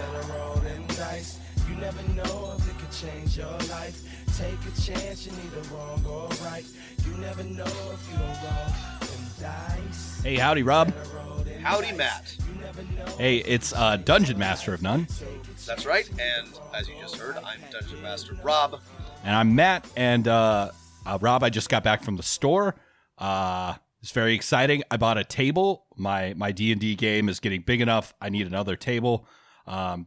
better roll them dice. You never know if it could change your life. Take a chance, you need the wrong or right. You never know if you don't roll them dice. Hey, howdy, Rob. Howdy, Matt. Hey, it's Dungeon Master of None. That's right, and as you just heard, I'm Dungeon Master Rob. And I'm Matt, and Rob, I just got back from the store. It's very exciting. I bought a table. My D&D game is getting big enough. I need another table.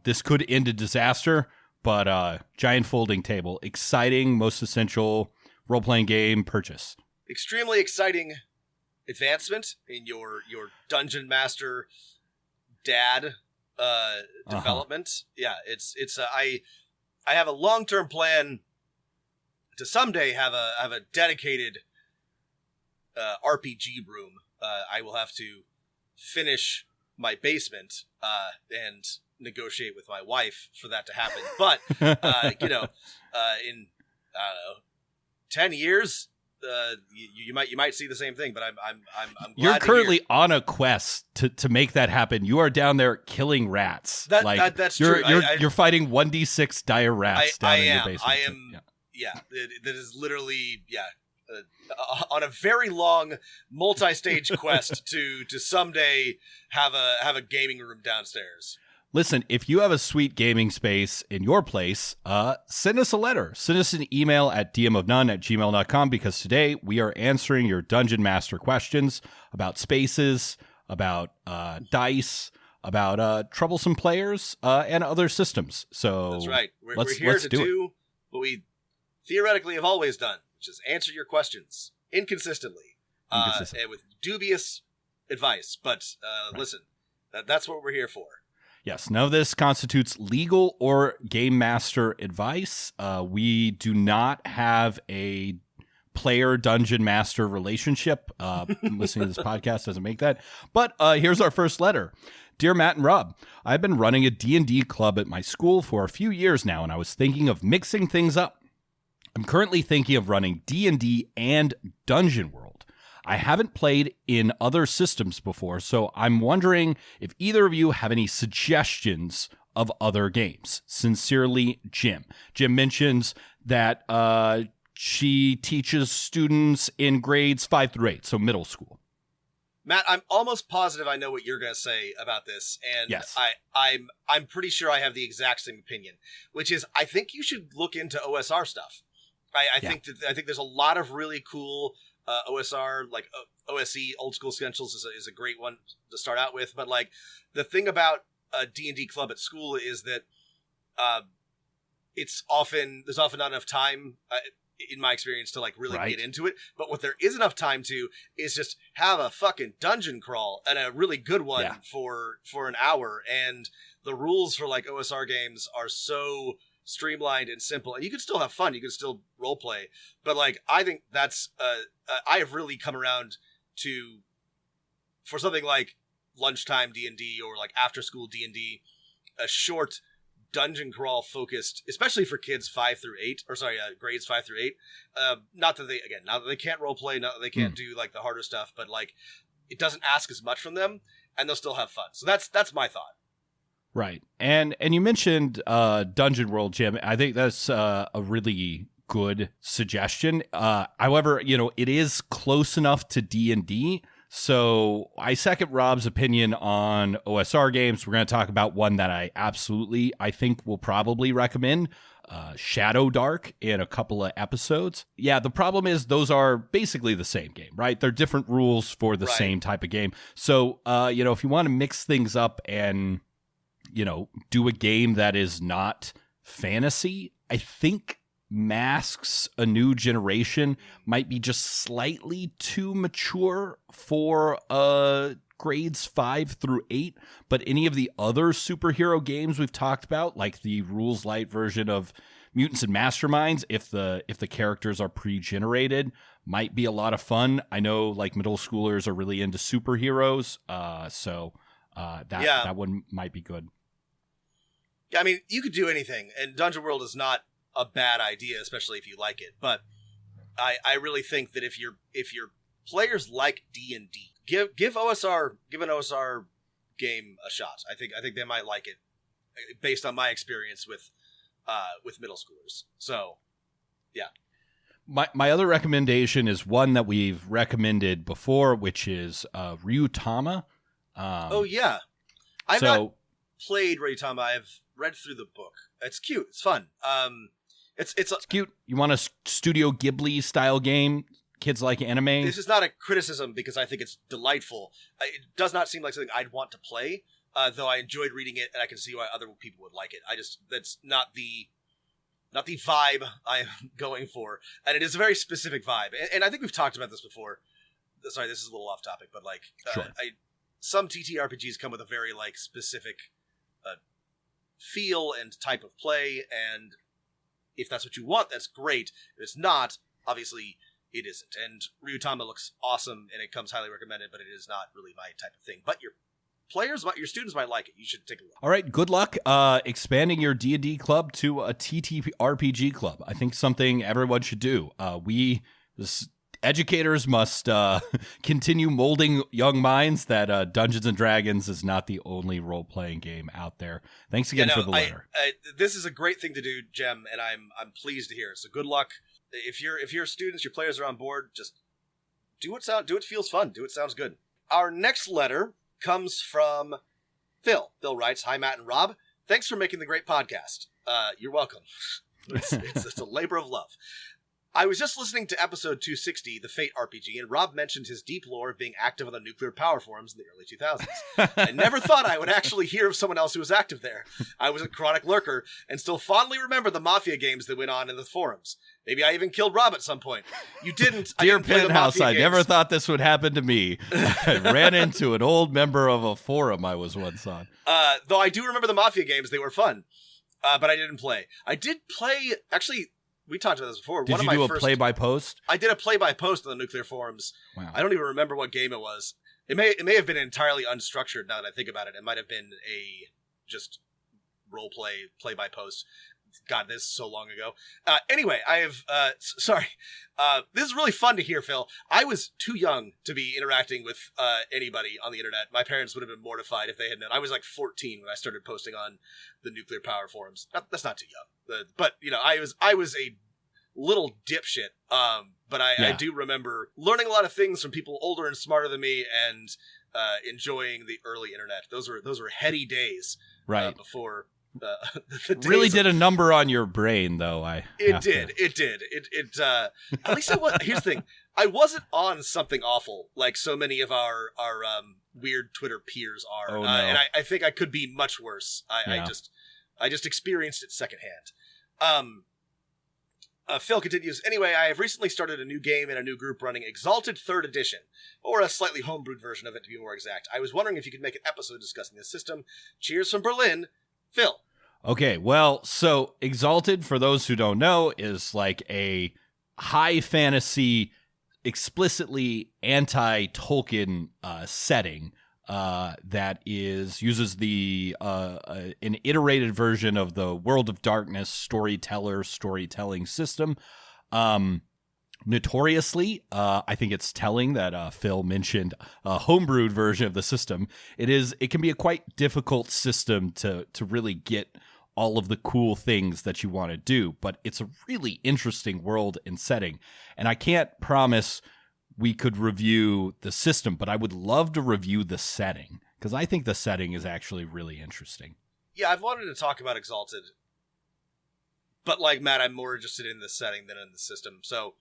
This could end in disaster, but giant folding table. Exciting, most essential role-playing game purchase. Extremely exciting advancement in your Dungeon Master dad development. Yeah, it's I have a long-term plan to someday have a dedicated RPG room. I will have to finish my basement and negotiate with my wife for that to happen. But in I don't know, 10 years, you might see the same thing. But I'm glad You're currently on a quest to make that happen. You are down there killing rats. That's true. You're fighting 1d6 dire rats down in your basement. I am. Yeah, that is literally on a very long multi-stage quest to someday have a gaming room downstairs. Listen, if you have a sweet gaming space in your place, send us a letter. Send us an email at dmofnone@gmail.com, because today we are answering your Dungeon Master questions about spaces, about dice, about troublesome players, and other systems. So that's right. We're here to do what we theoretically have always done, which is answer your questions inconsistently. And with dubious advice. But right. Listen, that's what we're here for. Yes, none of this constitutes legal or game master advice. We do not have a player dungeon master relationship. Listening to this podcast doesn't make that. But here's our first letter. Dear Matt and Rob, I've been running a D&D club at my school for a few years now, and I was thinking of mixing things up. I'm currently thinking of running D&D and Dungeon World. I haven't played in other systems before, so I'm wondering if either of you have any suggestions of other games. Sincerely, Jim. Jim mentions that she teaches students in grades 5 through 8, so middle school. Matt, I'm almost positive I know what you're going to say about this, and yes. I'm pretty sure I have the exact same opinion, which is I think you should look into OSR stuff. I think there's a lot of really cool OSR, like OSE, Old School Essentials is a great one to start out with. But like the thing about a D&D club at school is that there's often not enough time, in my experience, to like really get into it. But what there is enough time to is just have a fucking dungeon crawl, and a really good one for an hour. And the rules for like OSR games are so streamlined and simple, and you can still have fun, you can still role play, but like I think that's I have really come around to, for something like lunchtime D&D or like after school D&D, a short dungeon crawl focused, especially for kids 5 through 8, or sorry, grades 5 through 8. Not that they can't role play, not that they can't do like the harder stuff, but like it doesn't ask as much from them, and they'll still have fun. So that's my thought. Right. And you mentioned Dungeon World, Jim. I think that's a really good suggestion. However, it is close enough to D&D. So I second Rob's opinion on OSR games. We're going to talk about one that I think will probably recommend, Shadow Dark, in a couple of episodes. Yeah, the problem is those are basically the same game, right? They're different rules for the same type of game. So, if you want to mix things up and do a game that is not fantasy, I think Masks: A New Generation might be just slightly too mature for grades 5 through 8. But any of the other superhero games we've talked about, like the rules light version of Mutants and Masterminds, if the characters are pre-generated, might be a lot of fun. I know like middle schoolers are really into superheroes, so that one might be good. Yeah, I mean, you could do anything, and Dungeon World is not a bad idea, especially if you like it. But I really think that if your players like D&D, give an OSR game a shot. I think they might like it based on my experience with middle schoolers. So, yeah. My other recommendation is one that we've recommended before, which is Ryutama. Oh yeah, I've not played Ryutama. I've read through the book. It's cute. It's fun. It's cute. You want a Studio Ghibli style game? Kids like anime. This is not a criticism because I think it's delightful. It does not seem like something I'd want to play, though I enjoyed reading it, and I can see why other people would like it. That's not the vibe I'm going for, and it is a very specific vibe. And I think we've talked about this before. Sorry, this is a little off topic, but like, sure. Some TTRPGs come with a very like specific feel and type of play, and if that's what you want, that's great. If it's not, obviously it isn't. And Ryutama looks awesome, and it comes highly recommended, but it is not really my type of thing. But your students might like it. You should take a look. All right, good luck expanding your D&D club to a TTRPG club. I think something everyone should do. Educators must continue molding young minds that Dungeons & Dragons is not the only role-playing game out there. Thanks again for the letter. This is a great thing to do, Jem, and I'm pleased to hear it. So good luck. If your students, your players are on board, just do what feels fun. Do what sounds good. Our next letter comes from Phil. Phil writes, "Hi, Matt and Rob. Thanks for making the great podcast." You're welcome. It's a labor of love. I was just listening to episode 260, the Fate RPG, and Rob mentioned his deep lore of being active on the nuclear power forums in the early 2000s. I never thought I would actually hear of someone else who was active there. I was a chronic lurker and still fondly remember the Mafia games that went on in the forums. Maybe I even killed Rob at some point. You didn't. Dear Penthouse, I never thought this would happen to me. I ran into an old member of a forum I was once on. Though I do remember the Mafia games. They were fun, but I didn't play. I did play, actually... We talked about this before. Did you do a play-by-post? I did a play-by-post on the nuclear forums. Wow. I don't even remember what game it was. It may have been entirely unstructured now that I think about it. It might have been a just play-by-post. God, this is so long ago. Anyway, I have... sorry. This is really fun to hear, Phil. I was too young to be interacting with anybody on the internet. My parents would have been mortified if they had known. I was like 14 when I started posting on the nuclear power forums. That's not too young. But, you know, I was a little dipshit. But I do remember learning a lot of things from people older and smarter than me and enjoying the early internet. Those were heady days. Right. Before... really did a number on your brain, though. It did. At least I was. Here's the thing: I wasn't on something awful like so many of our weird Twitter peers are, oh, no. And I think I could be much worse. I just experienced it secondhand. Phil continues. Anyway, I have recently started a new game in a new group running Exalted 3rd Edition, or a slightly homebrewed version of it to be more exact. I was wondering if you could make an episode discussing this system. Cheers from Berlin, Phil. Okay, well, so Exalted, for those who don't know, is like a high fantasy, explicitly anti-Tolkien setting that uses an iterated version of the World of Darkness storytelling system. Notoriously, I think it's telling that Phil mentioned a homebrewed version of the system. It can be a quite difficult system to really get all of the cool things that you want to do, but it's a really interesting world and setting. And I can't promise we could review the system, but I would love to review the setting because I think the setting is actually really interesting. Yeah, I've wanted to talk about Exalted, but like Matt, I'm more interested in the setting than in the system. So,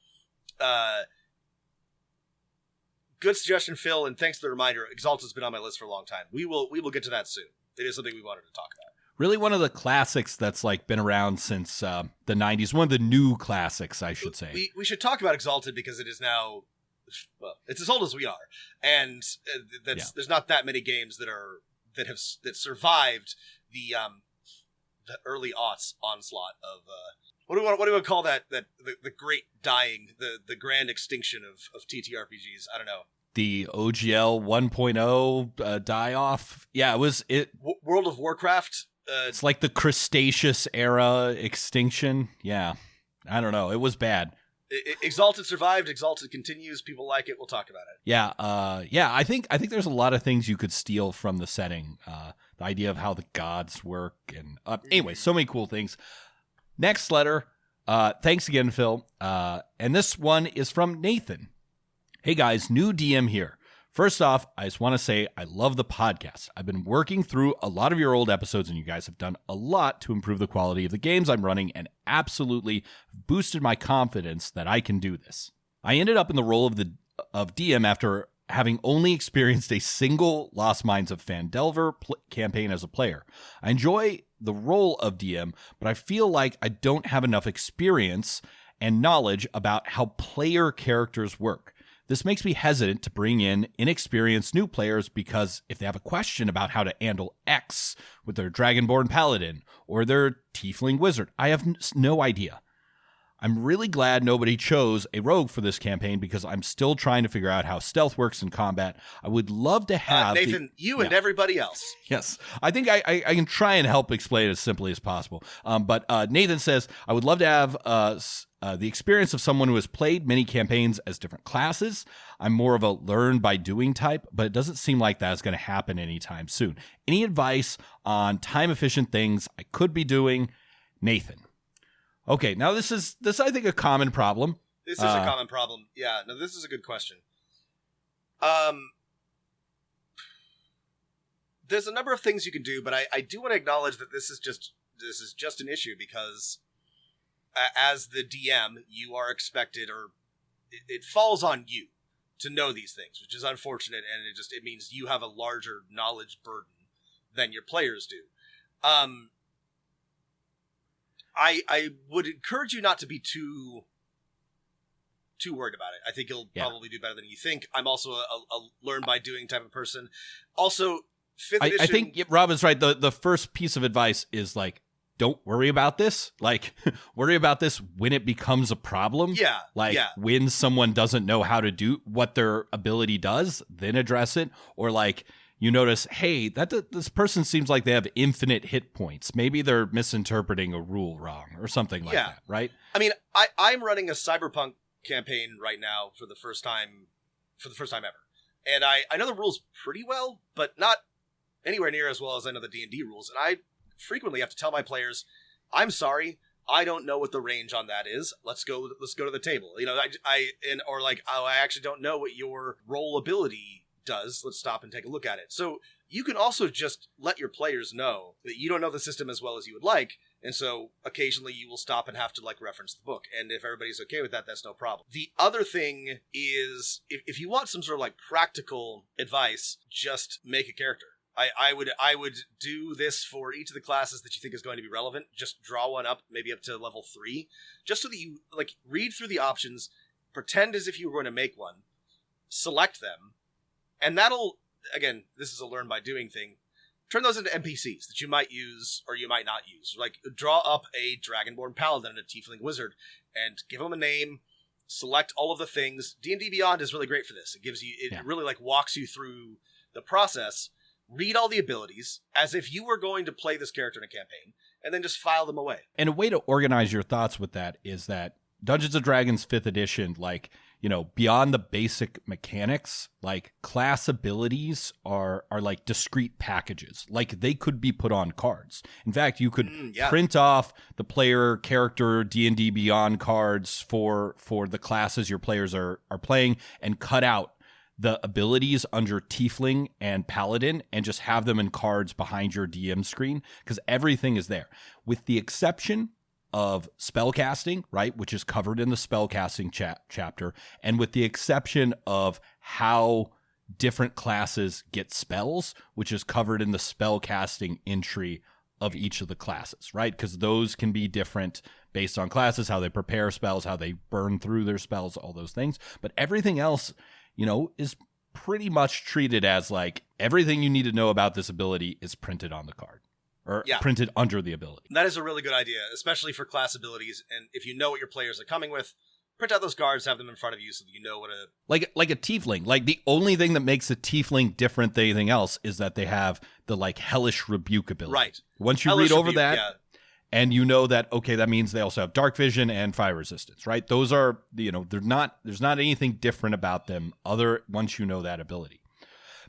good suggestion, Phil, and thanks for the reminder. Exalted's been on my list for a long time. We will get to that soon. It is something we wanted to talk about. Really one of the classics that's like been around since the 90s. One of the new classics, I should say. We should talk about Exalted because it is now, well, it's as old as we are, and there's not that many games that survived the early aughts onslaught of what do we want to call that the great dying, the grand extinction of TTRPGs. I don't know. The OGL 1.0 die-off. Yeah, it was it. World of Warcraft. It's like the Cretaceous era extinction. Yeah, I don't know. It was bad. Exalted survived. Exalted continues. People like it. We'll talk about it. Yeah. I think there's a lot of things you could steal from the setting. The idea of how the gods work, and anyway, so many cool things. Next letter. Thanks again, Phil. And this one is from Nathan. Hey guys, new DM here. First off, I just want to say I love the podcast. I've been working through a lot of your old episodes, and you guys have done a lot to improve the quality of the games I'm running and absolutely boosted my confidence that I can do this. I ended up in the role of DM after having only experienced a single Lost Mines of Phandelver campaign as a player. I enjoy the role of DM, but I feel like I don't have enough experience and knowledge about how player characters work. This makes me hesitant to bring in inexperienced new players because if they have a question about how to handle X with their Dragonborn Paladin or their Tiefling Wizard, I have no idea. I'm really glad nobody chose a rogue for this campaign because I'm still trying to figure out how stealth works in combat. I would love to have Nathan, and everybody else. Yes, I think I can try and help explain it as simply as possible. But Nathan says, I would love to have the experience of someone who has played many campaigns as different classes. I'm more of a learn by doing type, but it doesn't seem like that is going to happen anytime soon. Any advice on time efficient things I could be doing? Nathan. Okay, now this is I think a common problem. This is a common problem. Yeah, no, this is a good question. There's a number of things you can do, but I do want to acknowledge that this is just an issue because as the DM, you are expected, or it falls on you to know these things, which is unfortunate, and it means you have a larger knowledge burden than your players do. I would encourage you not to be too worried about it. I think you'll probably do better than you think. I'm also a learn by doing type of person. Also, 5th edition... I think Rob is right. The first piece of advice is like, don't worry about this. Like, worry about this when it becomes a problem. Yeah. When someone doesn't know how to do what their ability does, then address it. Or like, you notice, hey, this person seems like they have infinite hit points. Maybe they're misinterpreting a rule wrong or something like that, right? I mean, I'm running a Cyberpunk campaign right now for the first time ever. And I know the rules pretty well, but not anywhere near as well as I know the D&D rules. And I frequently have to tell my players, I'm sorry, I don't know what the range on that is. Let's go to the table. You know, I actually don't know what your role ability does. Let's stop and take a look at it. So you can also just let your players know that you don't know the system as well as you would like, and so occasionally you will stop and have to like reference the book, and if everybody's okay with that, that's no problem. The other thing is, if you want some sort of like practical advice, just make a character. I would do this for each of the classes that you think is going to be relevant. Just draw one up, maybe up to level 3, just so that you like read through the options, pretend as if you were going to make one, select them, and that'll, again, this is a learn by doing thing, turn those into NPCs that you might use or you might not use. Like, draw up a Dragonborn Paladin and a Tiefling Wizard and give them a name, select all of the things. D&D Beyond is really great for this. It gives you, really like walks you through the process, read all the abilities as if you were going to play this character in a campaign, and then just file them away. And a way to organize your thoughts with that is that Dungeons & Dragons 5th edition, like, you know, beyond the basic mechanics, like class abilities are like discrete packages. Like they could be put on cards. In fact, you could print off the player character D&D Beyond cards for the classes your players are playing and cut out the abilities under Tiefling and Paladin and just have them in cards behind your DM screen, because everything is there. With the exception of spellcasting, right, which is covered in the spellcasting chapter, and with the exception of how different classes get spells, which is covered in the spellcasting entry of each of the classes, right? Because those can be different based on classes, how they prepare spells, how they burn through their spells, all those things. But everything else, you know, is pretty much treated as like everything you need to know about this ability is printed on the card. Or printed under the ability. That is a really good idea, especially for class abilities. And if you know what your players are coming with, print out those cards, have them in front of you so that you know what a... Like a tiefling. Like the only thing that makes a tiefling different than anything else is that they have the like hellish rebuke ability. Right. Once you read over that, And you know that, okay, that means they also have dark vision and fire resistance, right? Those are, there's not anything different about them once you know that ability.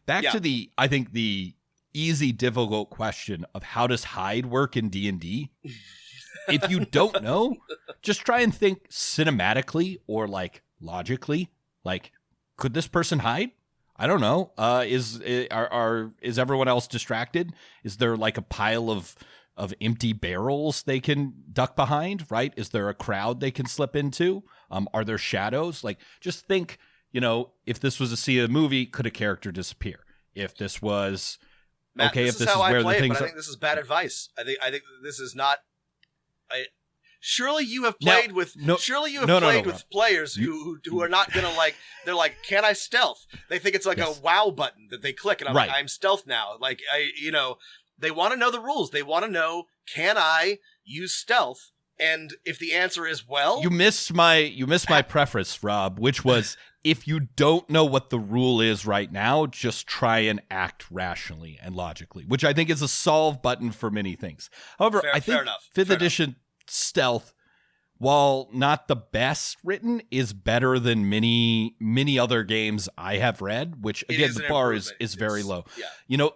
Back to I think the easy, difficult question of how does hide work in D&D? If you don't know, just try and think cinematically or like logically, like, could this person hide? I don't know. Is everyone else distracted? Is there like a pile of empty barrels they can duck behind, right? Is there a crowd they can slip into? Are there shadows? Like, just think, if this was a scene of the movie, could a character disappear? If this was Matt, okay, this if this is how is where I play the it, things but I are. think this is bad advice. I think this is not. Surely you have played with players who are not gonna like. They're like, can I stealth? They think it's like a wow button that they click, and I'm like, I'm stealth now. Like they want to know the rules. They want to know, can I use stealth? And if the answer is well, you missed my preface, Rob, which was if you don't know what the rule is right now, just try and act rationally and logically, which I think is a solve button for many things. However, I think fifth edition stealth, while not the best written, is better than many other games I have read, which again, the bar is very low. Yeah.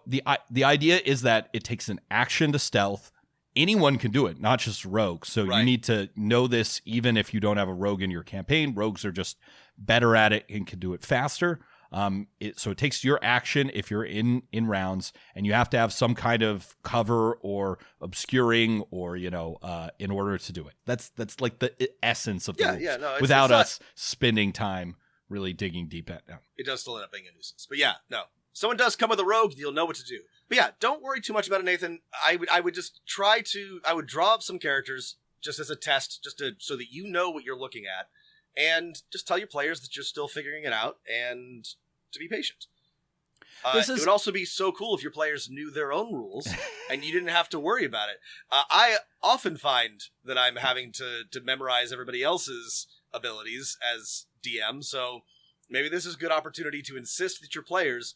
The idea is that it takes an action to stealth. Anyone can do it, not just rogue. So you need to know this even if you don't have a rogue in your campaign. Rogues are just better at it and can do it faster. So it takes your action if you're in rounds, and you have to have some kind of cover or obscuring or in order to do it. That's like the essence of the rules. Yeah, no, without us spending time really digging deep at it. It does still end up being a nuisance. But yeah, no. Someone does come with a rogue, you'll know what to do. But yeah, don't worry too much about it, Nathan. I would just I would draw up some characters just as a test, so that you know what you're looking at, and just tell your players that you're still figuring it out and to be patient. It would also be so cool if your players knew their own rules and you didn't have to worry about it. I often find that I'm having to memorize everybody else's abilities as DM, so maybe this is a good opportunity to insist that your players,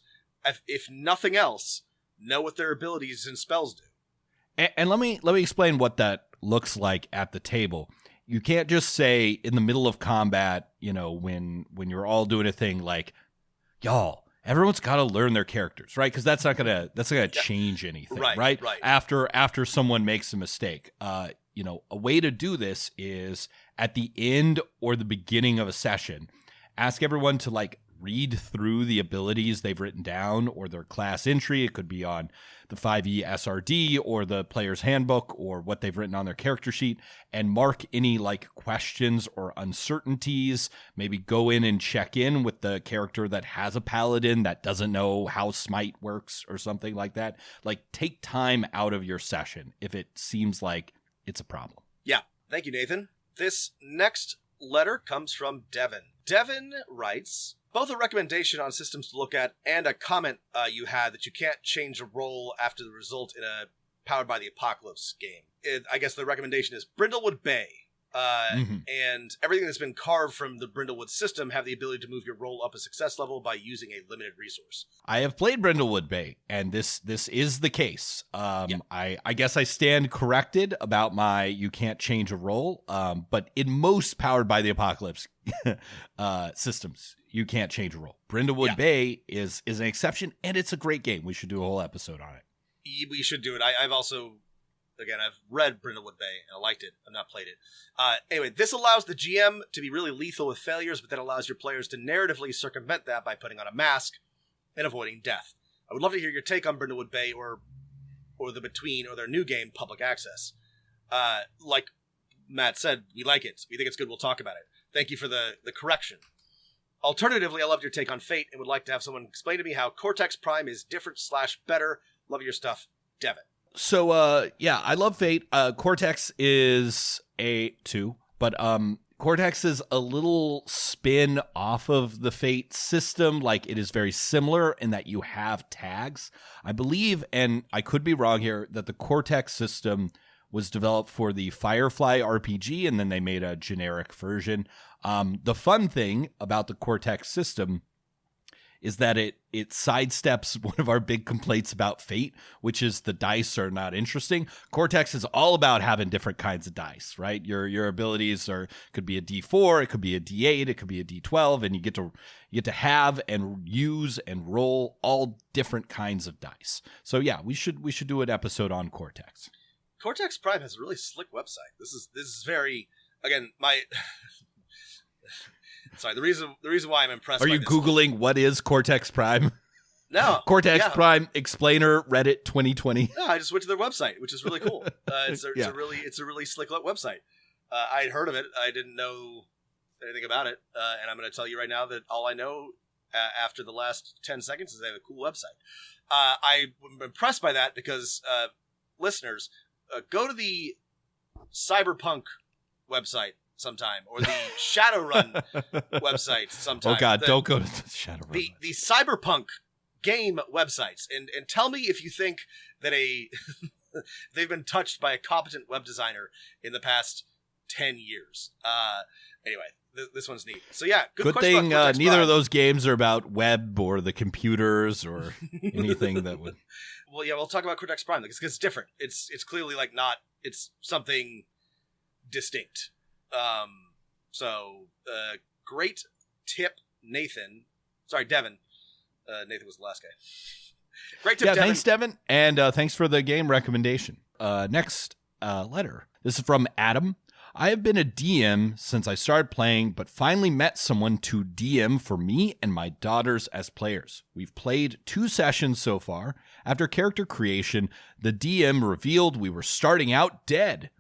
if nothing else, know what their abilities and spells do. And let me explain what that looks like at the table. You can't just say in the middle of combat, when you're all doing a thing like, y'all, everyone's got to learn their characters, right? Because that's not gonna change anything, right? After someone makes a mistake, a way to do this is at the end or the beginning of a session, ask everyone to read through the abilities they've written down or their class entry. It could be on the 5e SRD or the player's handbook or what they've written on their character sheet, and mark any questions or uncertainties. Maybe go in and check in with the character that has a paladin that doesn't know how smite works or something like that. Take time out of your session if it seems like it's a problem. Yeah. Thank you, Nathan. This next letter comes from Devin. Devin writes, both a recommendation on systems to look at and a comment you had that you can't change a roll after the result in a Powered by the Apocalypse game. I guess the recommendation is Brindlewood Bay. And everything that's been carved from the Brindlewood system have the ability to move your roll up a success level by using a limited resource. I have played Brindlewood Bay, and this is the case. I guess I stand corrected about my you can't change a roll, but in most Powered by the Apocalypse systems, you can't change a roll. Brindlewood Bay is an exception, and it's a great game. We should do a whole episode on it. We should do it. I've also... Again, I've read Brindlewood Bay, and I liked it. I've not played it. Anyway, this allows the GM to be really lethal with failures, but then allows your players to narratively circumvent that by putting on a mask and avoiding death. I would love to hear your take on Brindlewood Bay or the Between or their new game, Public Access. Like Matt said, we like it. We think it's good. We'll talk about it. Thank you for the correction. Alternatively, I loved your take on Fate and would like to have someone explain to me how Cortex Prime is different/better. Love your stuff, Devin. So, I love Fate. Cortex is a 2, but Cortex is a little spin off of the Fate system. It is very similar in that you have tags. I believe, and I could be wrong here, that the Cortex system was developed for the Firefly RPG, and then they made a generic version. The fun thing about the Cortex system is that it sidesteps one of our big complaints about Fate, which is the dice are not interesting. Cortex is all about having different kinds of dice, right? Your abilities could be a D4, it could be a D8, it could be a D12, and you get to have and use and roll all different kinds of dice. So yeah, we should do an episode on Cortex. Cortex Prime has a really slick website. This is very, again, my sorry, the reason why I'm impressed. Are you Googling what is Cortex Prime? No. Cortex Prime Explainer Reddit 2020. No, I just went to their website, which is really cool. It's a really slick website. I'd heard of it. I didn't know anything about it, and I'm going to tell you right now that all I know after the last 10 seconds is they have a cool website. I'm impressed by that because listeners, go to the Cyberpunk website sometime, or the Shadowrun website sometime. Oh God, don't go to the Shadowrun. The Cyberpunk game websites, and tell me if you think that they've been touched by a competent web designer in the past 10 years. Anyway, this one's neat. So yeah, good thing neither of those games are about web or the computers or anything that would. Well, yeah, we'll talk about Cortex Prime because it's different. It's clearly like not. It's something distinct. Great tip, Nathan. Sorry, Devin. Nathan was the last guy. Great tip, yeah, Devin. Thanks, Devin. And thanks for the game recommendation. Next letter. This is from Adam. I have been a DM since I started playing, but finally met someone to DM for me and my daughters as players. We've played 2 sessions so far. After character creation, the DM revealed we were starting out dead.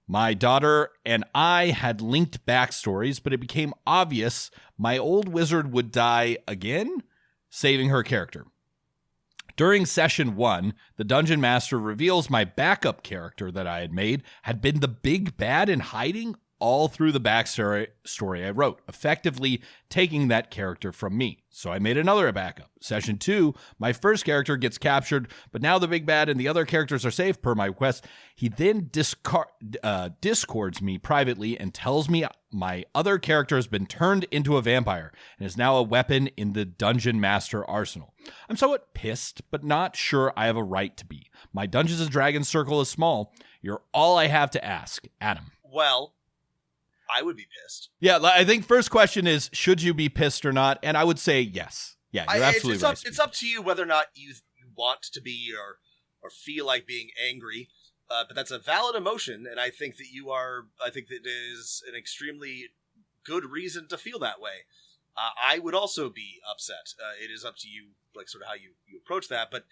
My daughter and I had linked backstories, but it became obvious my old wizard would die again, saving her character. During session 1, the dungeon master reveals my backup character that I had made had been the big bad in hiding all through the backstory I wrote, effectively taking that character from me. So I made another backup. Session 2, my first character gets captured, but now the big bad and the other characters are safe per my request. He then discords me privately and tells me my other character has been turned into a vampire and is now a weapon in the dungeon master arsenal. I'm somewhat pissed, but not sure I have a right to be. My Dungeons & Dragons circle is small. You're all I have to ask. Adam. Well, I would be pissed. Yeah, I think first question is, should you be pissed or not? And I would say yes. Yeah, you're absolutely right. It's up to you whether or not you want to be or feel like being angry. But that's a valid emotion, and I think that it is an extremely good reason to feel that way. I would also be upset. It is up to you, like sort of how you approach that. But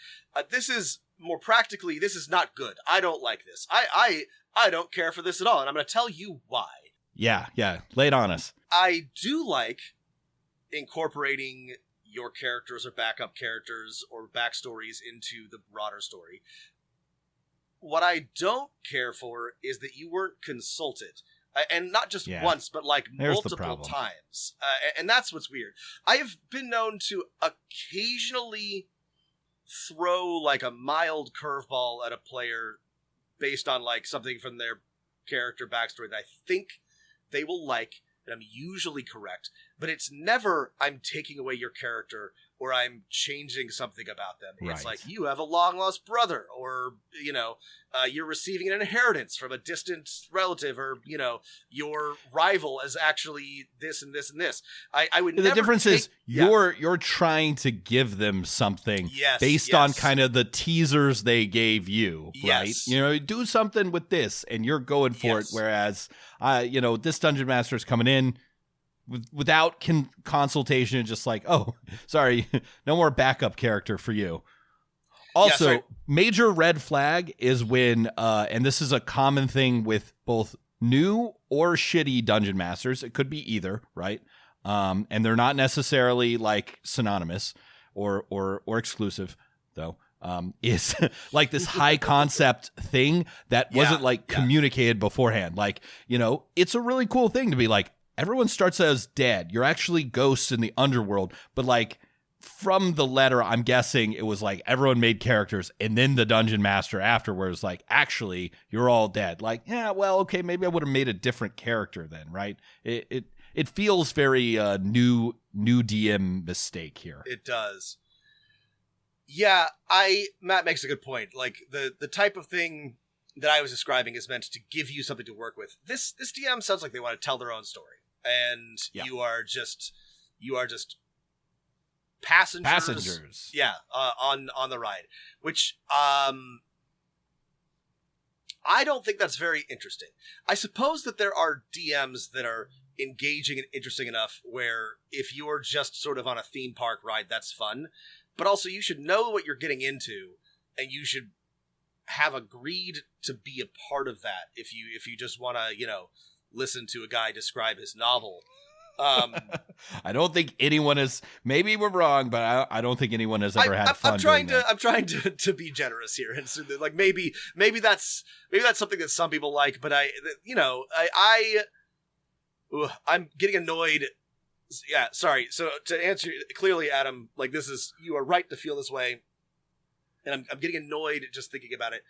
this is more practically, this is not good. I don't like this. I don't care for this at all, and I'm going to tell you why. Yeah. Lay it on us. I do like incorporating your characters or backup characters or backstories into the broader story. What I don't care for is that you weren't consulted. And not just once, but like multiple times. And that's what's weird. I have been known to occasionally throw like a mild curveball at a player based on like something from their character backstory that I think they will like, and I'm usually correct, but it's never I'm taking away your character or I'm changing something about them. Right. It's like, you have a long-lost brother, or, you're receiving an inheritance from a distant relative, or, your rival is actually this and this and this. I would never The difference is you're trying to give them something based on kind of the teasers they gave you, right? Do something with this, and you're going for it, whereas, this Dungeon Master is coming in without consultation, just like, oh, sorry, no more backup character for you. Also, major red flag is when, and this is a common thing with both new or shitty dungeon masters. It could be either, right? And they're not necessarily like synonymous or exclusive, though. Is like this high concept thing that wasn't communicated beforehand. Like, it's a really cool thing to be like, everyone starts as dead. You're actually ghosts in the underworld. But like from the letter, I'm guessing it was like everyone made characters and then the dungeon master afterwards, like, actually, you're all dead. Like, yeah, well, okay, maybe I would have made a different character then, right? It it feels very new DM mistake here. It does. Yeah, Matt makes a good point. Like the type of thing that I was describing is meant to give you something to work with. This DM sounds like they want to tell their own story, and you are just passengers. Yeah, on the ride, which I don't think that's very interesting. I suppose that there are DMs that are engaging and interesting enough where if you're just sort of on a theme park ride, that's fun. But also you should know what you're getting into, and you should have agreed to be a part of that if you just want to, listen to a guy describe his novel. I don't think anyone is, maybe we're wrong, but I don't think anyone has ever had fun. I'm trying to be generous here. And so like maybe that's something that some people like, but I'm getting annoyed. Yeah, sorry. So to answer clearly, Adam, like you are right to feel this way, and I'm getting annoyed just thinking about it.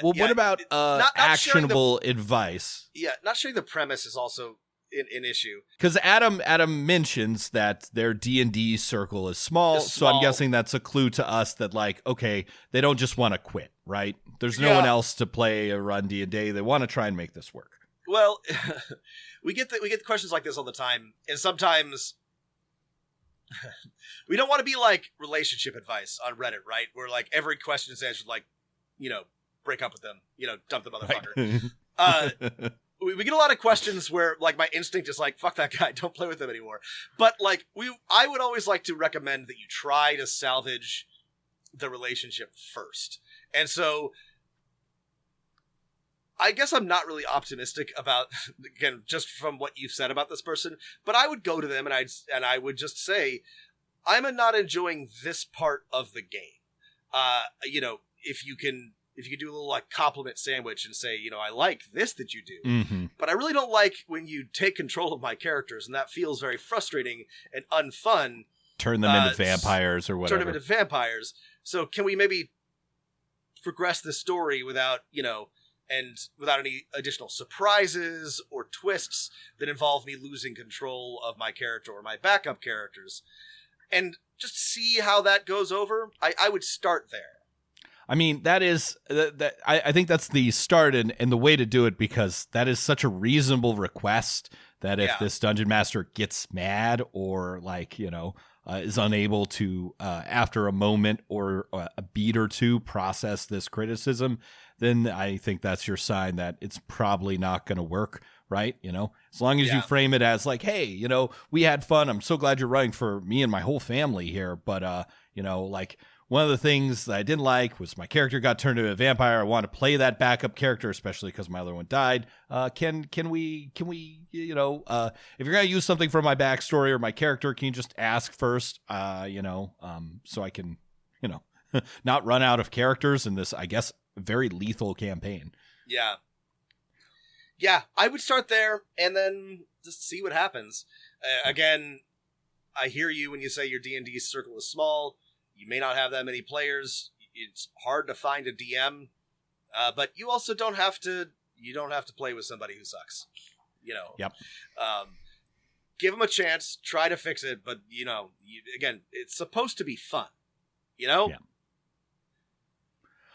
What about not actionable advice? Yeah, not sharing the premise is also an issue. Because Adam mentions that their D&D circle is small, so I'm guessing that's a clue to us that, like, okay, they don't just want to quit, right? There's no one else to play or run D&D. They want to try and make this work. Well, we get questions like this all the time, and sometimes we don't want to be like relationship advice on Reddit, right? Where like every question is answered like, break up with them, dump the motherfucker. Right. We get a lot of questions where like my instinct is like, fuck that guy, don't play with him anymore. But like I would always like to recommend that you try to salvage the relationship first. And so I guess I'm not really optimistic about, again, just from what you've said about this person, but I would go to them and I would just say, I'm not enjoying this part of the game. If you can do a little like compliment sandwich and say, I like this that you do, but I really don't like when you take control of my characters, and that feels very frustrating and unfun. Turn them into vampires or whatever. Turn them into vampires. So can we maybe progress the story without, and without any additional surprises or twists that involve me losing control of my character or my backup characters, and just see how that goes over? I would start there. I mean, that is I think that's the start and the way to do it, because that is such a reasonable request that if this dungeon master gets mad or like, is unable to, after a moment or a beat or two, process this criticism, then I think that's your sign that it's probably not going to work, right? As long as you frame it as like, hey, we had fun. I'm so glad you're running for me and my whole family here. But, like, one of the things that I didn't like was my character got turned into a vampire. I want to play that backup character, especially because my other one died. Can we, if you're going to use something from my backstory or my character, can you just ask first, so I can, not run out of characters in this, I guess, very lethal campaign. Yeah. Yeah, I would start there and then just see what happens. Again, I hear you when you say your D&D circle is small. You may not have that many players. It's hard to find a DM, but you also don't have to. You don't have to play with somebody who sucks. Yep. Give them a chance. Try to fix it, but again, it's supposed to be fun. Yeah.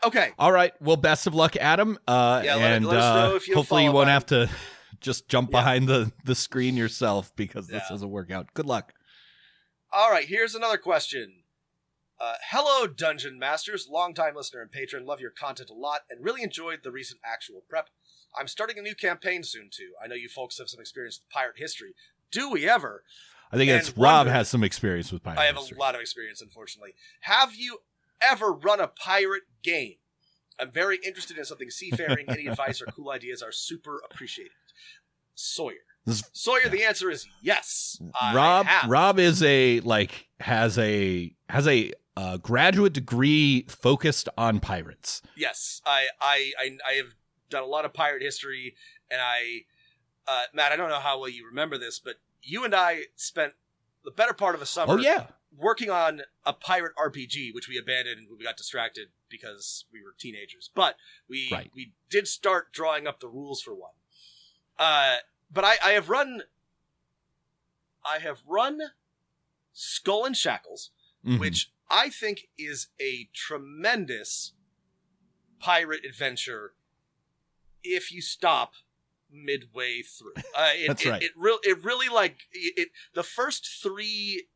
Okay. All right. Well, best of luck, Adam. Let us know if you hopefully you won't have to just jump behind the screen yourself because this doesn't work out. Good luck. All right. Here's another question. Hello, Dungeon Masters, longtime listener and patron. Love your content a lot and really enjoyed the recent actual prep. I'm starting a new campaign soon, too. I know you folks have some experience with pirate history. Do we ever? I think it's Rob has some experience with pirate history. I have a lot of experience, unfortunately. Have you ever run a pirate game? I'm very interested in something seafaring. Any advice or cool ideas are super appreciated. Sawyer. The answer is yes. Rob is has a graduate degree focused on pirates. Yes, I have done a lot of pirate history, and Matt, I don't know how well you remember this, but you and I spent the better part of a summer working on a pirate RPG, which we abandoned when we got distracted because we were teenagers. But we did start drawing up the rules for one. But I have run I have run Skull and Shackles, which I think is a tremendous pirate adventure if you stop midway through. That's right. It really like the first 3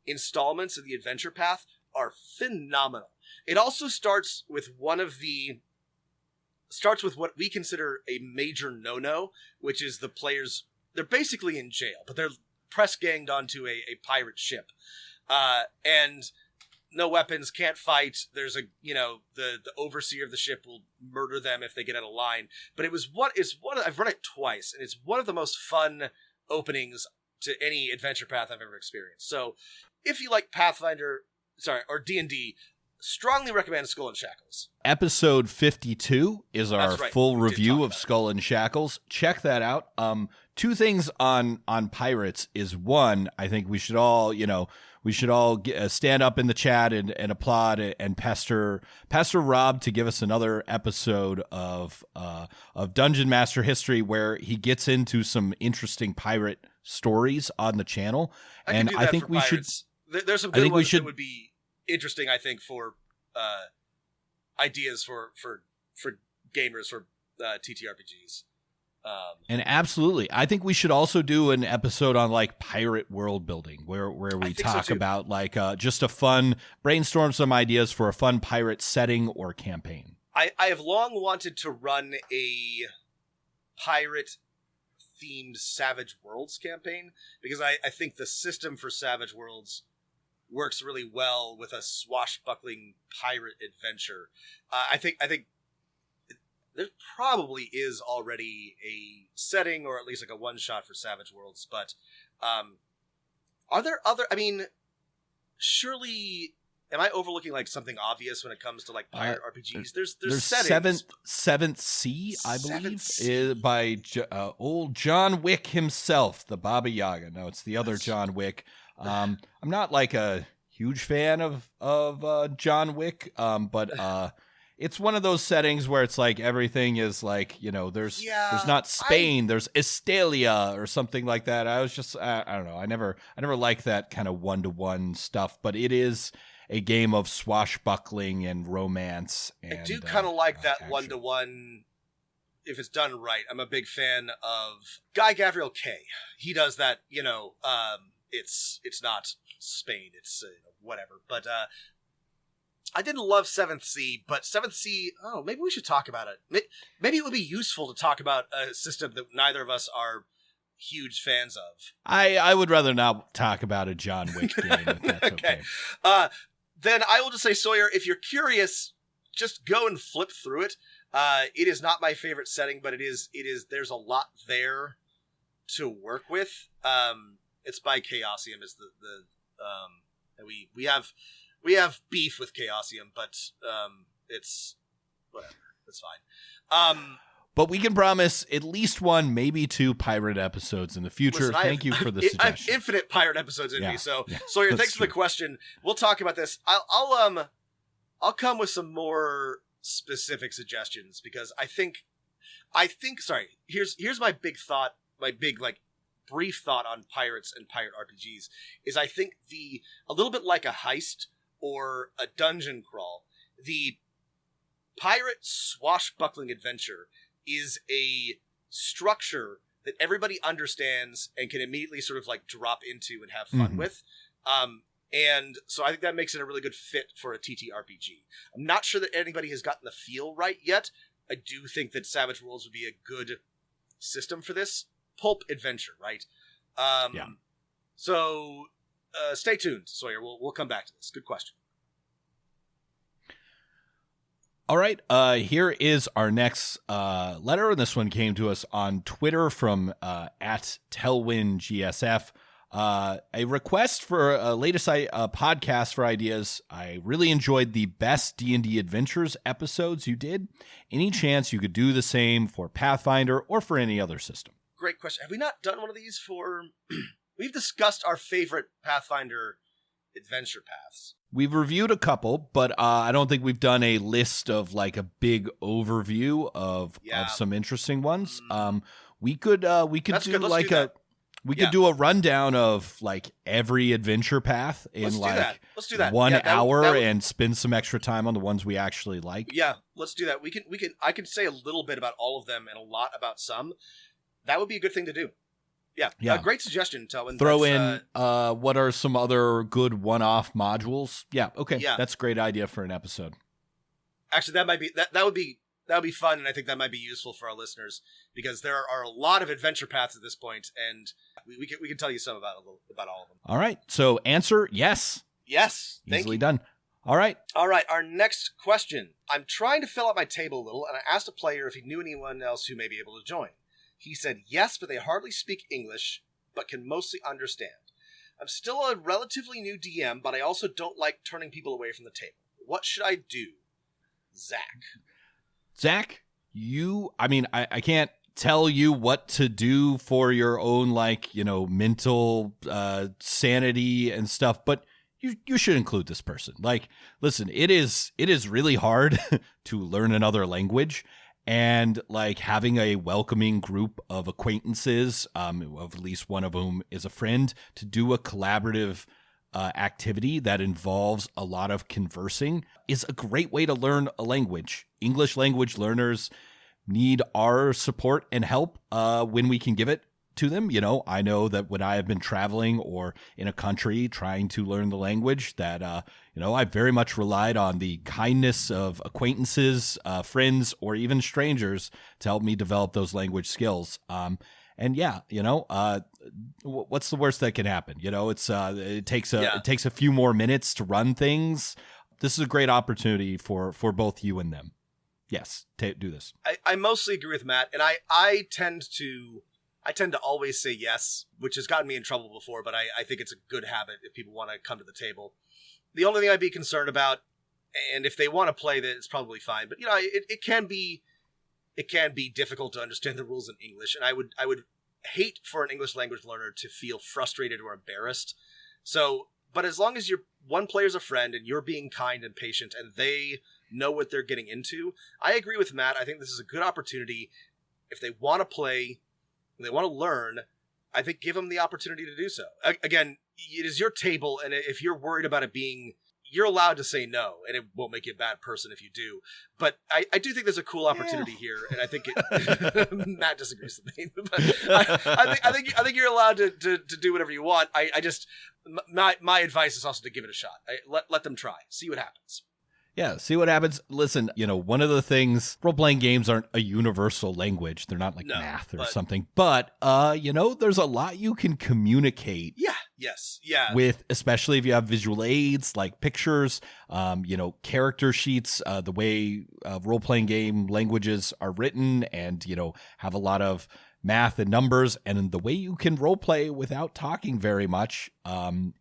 installments of the adventure path are phenomenal. It also starts with what we consider a major no-no, which is the players, they're basically in jail, but they're press ganged onto a pirate ship. And no weapons, can't fight. There's the overseer of the ship will murder them if they get out of line. But I've run it twice, and it's one of the most fun openings to any adventure path I've ever experienced. So if you like Pathfinder, or D&D, strongly recommend Skull and Shackles. Episode 52 is our full review of Skull and Shackles. Check that out. 2 things on pirates is, one, I think we should all, stand up in the chat and applaud and pester Rob to give us another episode of Dungeon Master History where he gets into some interesting pirate stories on the channel. I think we should. There's some good ones that would be interesting, I think, for ideas for gamers for TTRPGs. And absolutely, I think we should also do an episode on like pirate world building, where we talk about like just a fun brainstorm some ideas for a fun pirate setting or campaign. I have long wanted to run a pirate themed Savage Worlds campaign because I think the system for Savage Worlds works really well with a swashbuckling pirate adventure. I think there probably is already a setting or at least like a one-shot for Savage Worlds, but are there other... I mean, surely... Am I overlooking like something obvious when it comes to like pirate RPGs? There's settings. Seventh Sea, I believe, is by old John Wick himself, the Baba Yaga. No, it's the other John Wick. I'm not like a huge fan of John Wick, but it's one of those settings where it's like everything is like, there's not Spain, there's Estalia or something like that. I was just I don't know. I never liked that kind of one-to-one stuff, but it is a game of swashbuckling and romance. And, I do kind of like that one-to-one if it's done right. I'm a big fan of Guy Gavriel Kay. He does that, it's not Spain, it's whatever. But I didn't love Seventh Sea, but Seventh Sea, maybe we should talk about it. Maybe it would be useful to talk about a system that neither of us are huge fans of. I would rather not talk about a John Wick game, if that's okay. Then I will just say, Sawyer, if you're curious, just go and flip through it. It is not my favorite setting, but it is. There's a lot there to work with. It's by Chaosium. Is we have beef with Chaosium, but it's whatever. It's fine. But we can promise at least 1, maybe 2 pirate episodes in the future. Thank you for the suggestion. I have infinite pirate episodes in me, so Sawyer, thanks for the question. We'll talk about this. I'll come with some more specific suggestions because I think. Sorry, here's my big thought. My big brief thought on pirates and pirate RPGs is I think a little bit like a heist or a dungeon crawl, the pirate swashbuckling adventure is a structure that everybody understands and can immediately sort of like drop into and have fun with. And so I think that makes it a really good fit for a TTRPG. I'm not sure that anybody has gotten the feel right yet. I do think that Savage Worlds would be a good system for this. Pulp adventure, right? So stay tuned, Sawyer. We'll come back to this. Good question. All right, here is our next letter, and this one came to us on Twitter from @TelwinGSF. A request for a latest podcast for ideas. I really enjoyed the best D&D Adventures episodes you did. Any chance you could do the same for Pathfinder or for any other system? Great question. Have we not done one of these for... We've discussed our favorite Pathfinder adventure paths. We've reviewed a couple, but I don't think we've done a list of like a big overview of some interesting ones. We could do like We could do a rundown of like every adventure path in Let's do that. 1 hour and spend some extra time on the ones we actually like. Yeah, let's do that. I can say a little bit about all of them and a lot about some. That would be a good thing to do. Yeah. Great suggestion, Telvin. Throw in what are some other good one-off modules? Yeah, okay. Yeah. That's a great idea for an episode. Actually, that would be fun, and I think that might be useful for our listeners because there are a lot of adventure paths at this point, and we can tell you some about all of them. All right. So answer yes. Yes. Easily done. All right. Our next question. I'm trying to fill out my table a little, and I asked a player if he knew anyone else who may be able to join. He said yes, but they hardly speak English, but can mostly understand. I'm still a relatively new DM, but I also don't like turning people away from the table. What should I do? Zach, I can't tell you what to do for your own, mental sanity and stuff, but you should include this person. Listen, it is really hard to learn another language. And having a welcoming group of acquaintances, of at least one of whom is a friend, to do a collaborative activity that involves a lot of conversing is a great way to learn a language. English language learners need our support and help when we can give it to them. I know that when I have been traveling or in a country trying to learn the language that, I very much relied on the kindness of acquaintances, friends, or even strangers to help me develop those language skills. What's the worst that can happen? It takes a few more minutes to run things. This is a great opportunity for both you and them. Yes, do this. I mostly agree with Matt, and I tend to always say yes, which has gotten me in trouble before, but I think it's a good habit if people want to come to the table. The only thing I'd be concerned about, and if they want to play, that it's probably fine, but it can be difficult to understand the rules in English, and I would hate for an English language learner to feel frustrated or embarrassed. So, but as long as one player's a friend and you're being kind and patient and they know what they're getting into, I agree with Matt. I think this is a good opportunity. If they want to play, they want to learn, I think give them the opportunity to do so. Again, it is your table, and if you're worried about it being, you're allowed to say no, and it won't make you a bad person if you do. But I do think there's a cool opportunity here, and I think Matt disagrees with me. But I think you're allowed to do whatever you want. My advice is also to give it a shot. Let them try, see what happens. Yeah, see what happens. Listen, one of the things, role-playing games aren't a universal language. They're not math or something. But, there's a lot you can communicate. Yeah. With, especially if you have visual aids like pictures, character sheets, the way role-playing game languages are written and, have a lot of math and numbers. And the way you can role-play without talking very much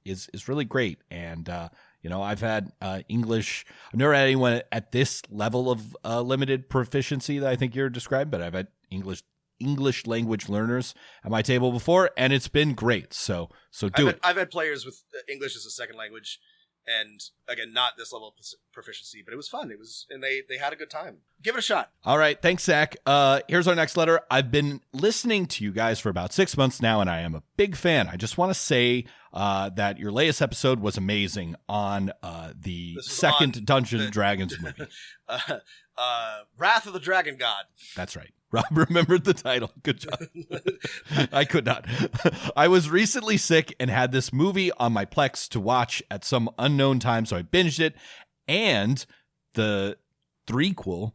is really great. And, I've had English. I've never had anyone at this level of limited proficiency that I think you're describing, but I've had English language learners at my table before, and it's been great. So I've had players with English as a second language, and again, not this level of proficiency, but it was fun. And they had a good time. Give it a shot. All right. Thanks, Zach. Here's our next letter. I've been listening to you guys for about 6 months now, and I am a big fan. I just want to say that your latest episode was amazing on the second Dungeons & Dragons movie. Wrath of the Dragon God. That's right. Rob remembered the title. Good job. I could not. I was recently sick and had this movie on my Plex to watch at some unknown time, so I binged it. And the threequel,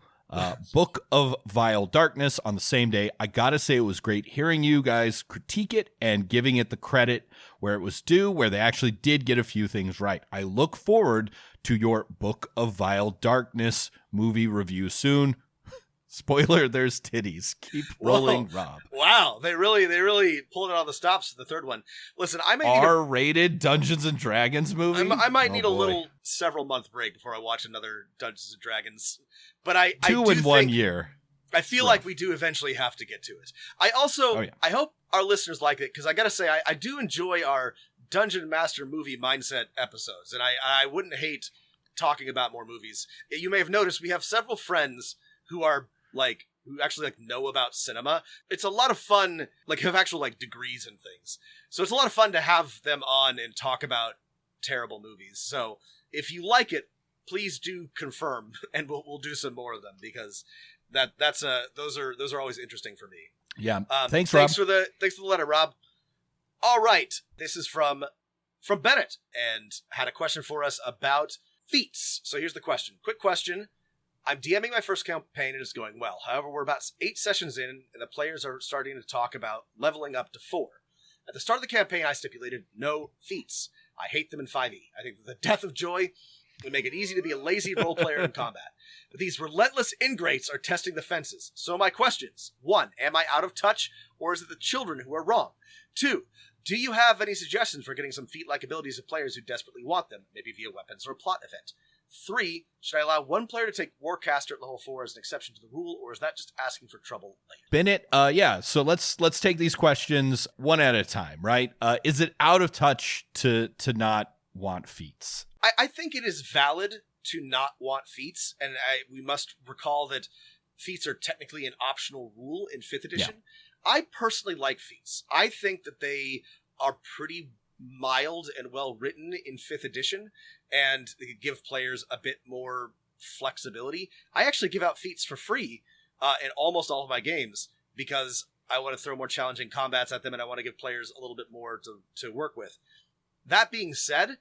Book of Vile Darkness, on the same day. I gotta say, it was great hearing you guys critique it and giving it the credit where it was due, where they actually did get a few things right. I look forward to your Book of Vile Darkness movie review soon. Spoiler, there's titties. Keep rolling, Whoa. Rob. Wow, they really pulled it on the stops for the third one. Listen, I may need R-rated Dungeons and Dragons movie. I might need a little several month break before I watch another Dungeons and Dragons. But I do in 1 year. I feel like we do eventually have to get to it. I also I hope our listeners like it, because I gotta say I do enjoy our Dungeon Master movie mindset episodes, and I wouldn't hate talking about more movies. You may have noticed we have several friends who are who actually like know about cinema. It's a lot of fun, like have actual like degrees and things. So it's a lot of fun to have them on and talk about terrible movies. So if you like it, please do confirm, and we'll do some more of them, because those are always interesting for me. Yeah. Thanks, Rob. Thanks for the letter, Rob. All right, this is from Bennett, and had a question for us about feats. So here's the question. Quick question. I'm DMing my first campaign and it's going well. However, we're about 8 sessions in, and the players are starting to talk about leveling up to 4. At the start of the campaign, I stipulated no feats. I hate them in 5e. I think that the death of joy would make it easy to be a lazy role player in combat. But these relentless ingrates are testing the fences. So my questions. 1, am I out of touch, or is it the children who are wrong? 2, do you have any suggestions for getting some feat-like abilities to players who desperately want them, maybe via weapons or a plot event? 3, should I allow one player to take Warcaster at level 4 as an exception to the rule, or is that just asking for trouble later? Bennett, yeah, so let's take these questions one at a time, right? Is it out of touch to not want feats? I think it is valid to not want feats, and we must recall that feats are technically an optional rule in 5th edition. Yeah. I personally like feats. I think that they are pretty mild and well written in 5th edition, and they give players a bit more flexibility. I actually give out feats for free in almost all of my games, because I want to throw more challenging combats at them, and I want to give players a little bit more to work with. That being said,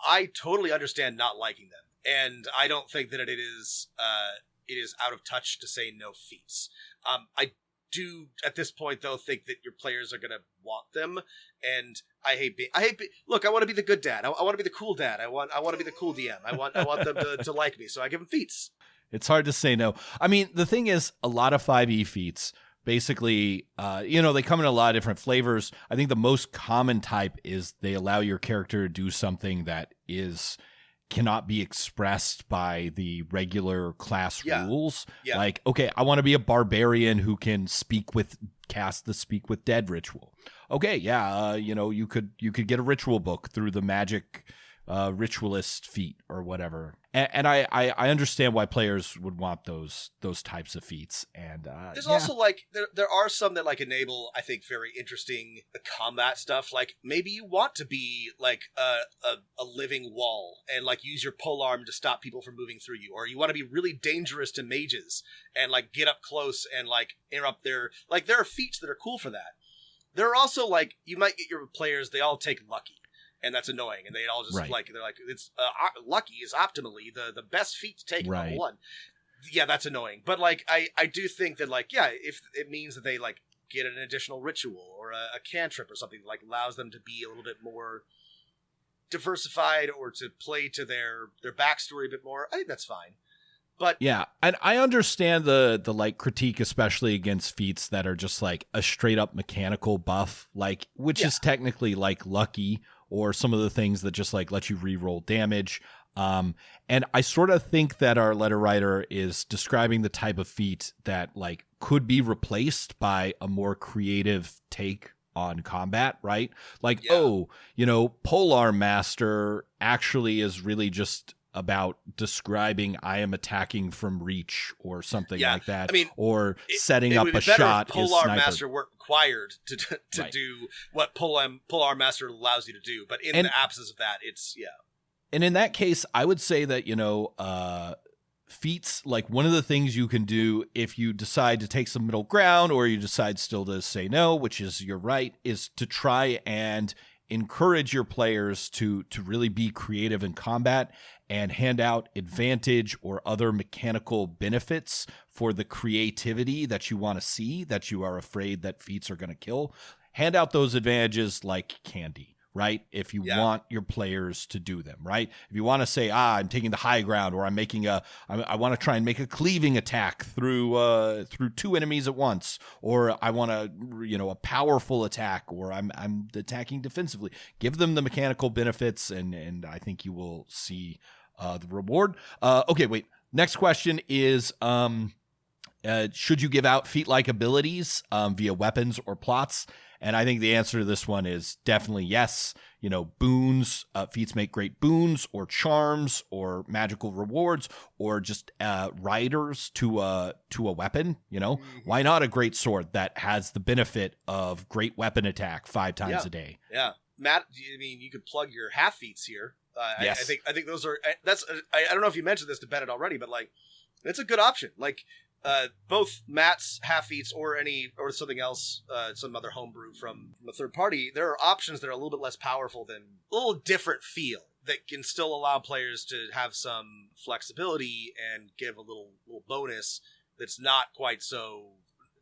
I totally understand not liking them, and I don't think that it is out of touch to say no feats. I do at this point though think that your players are gonna want them, and look, I want to be the good dad. I want to be the cool dad. I want to be the cool DM. I want them to like me, so I give them feats. It's hard to say no. I mean, the thing is, a lot of 5e feats basically, they come in a lot of different flavors. I think the most common type is they allow your character to do something that cannot be expressed by the regular class rules. Yeah. Like, okay, I want to be a barbarian who can cast the speak with dead ritual. Okay, yeah, you could get a ritual book through the magic ritualist feat or whatever. And I understand why players would want those types of feats. And there's also like there are some that like enable, I think, very interesting combat stuff. Like maybe you want to be like a living wall and like use your polearm to stop people from moving through you, or you want to be really dangerous to mages and like get up close and like interrupt their, like there are feats that are cool for that. There are also like you might get your players, they all take lucky. And that's annoying, and they all just like they're like it's lucky is optimally the best feat to take level 1. Yeah, that's annoying. But like I do think that like if it means that they like get an additional ritual or a cantrip or something that like allows them to be a little bit more diversified or to play to their backstory a bit more, I think that's fine. But yeah, and I understand the like critique, especially against feats that are just like a straight up mechanical buff, like which is technically like lucky, or some of the things that just like let you re-roll damage. And I sort of think that our letter writer is describing the type of feat that like could be replaced by a more creative take on combat, right? Like, Polearm Master actually is really just about describing I am attacking from reach or something like that. I mean, or setting up a shot. Polearm Master weren't required to do what Polearm Master allows you to do, but in the absence of that, it's And in that case, I would say that feats, like one of the things you can do if you decide to take some middle ground or you decide still to say no, which is your right, is to try and encourage your players to really be creative in combat and hand out advantage or other mechanical benefits for the creativity that you want to see, that you are afraid that feats are going to kill. Hand out those advantages like candy, right? If you want your players to do them, right? If you want to say, I'm taking the high ground, or I want to try and make a cleaving attack through 2 enemies at once, or I want a powerful attack, or I'm attacking defensively. Give them the mechanical benefits, and I think you will see the reward. Okay, wait. Next question is, should you give out feat-like abilities via weapons or plots? And I think the answer to this one is definitely yes. boons. Feats make great boons or charms or magical rewards or just riders to a weapon. Why not a great sword that has the benefit of great weapon attack 5 times a day? Yeah, Matt. I mean, you could plug your half feats here. Yes. I think those are. I don't know if you mentioned this to Bennett already, but like, it's a good option. Like, both Matt's half feats or something else, some other homebrew from a third party. There are options that are a little bit less powerful, than a little different feel that can still allow players to have some flexibility and give a little bonus that's not quite so,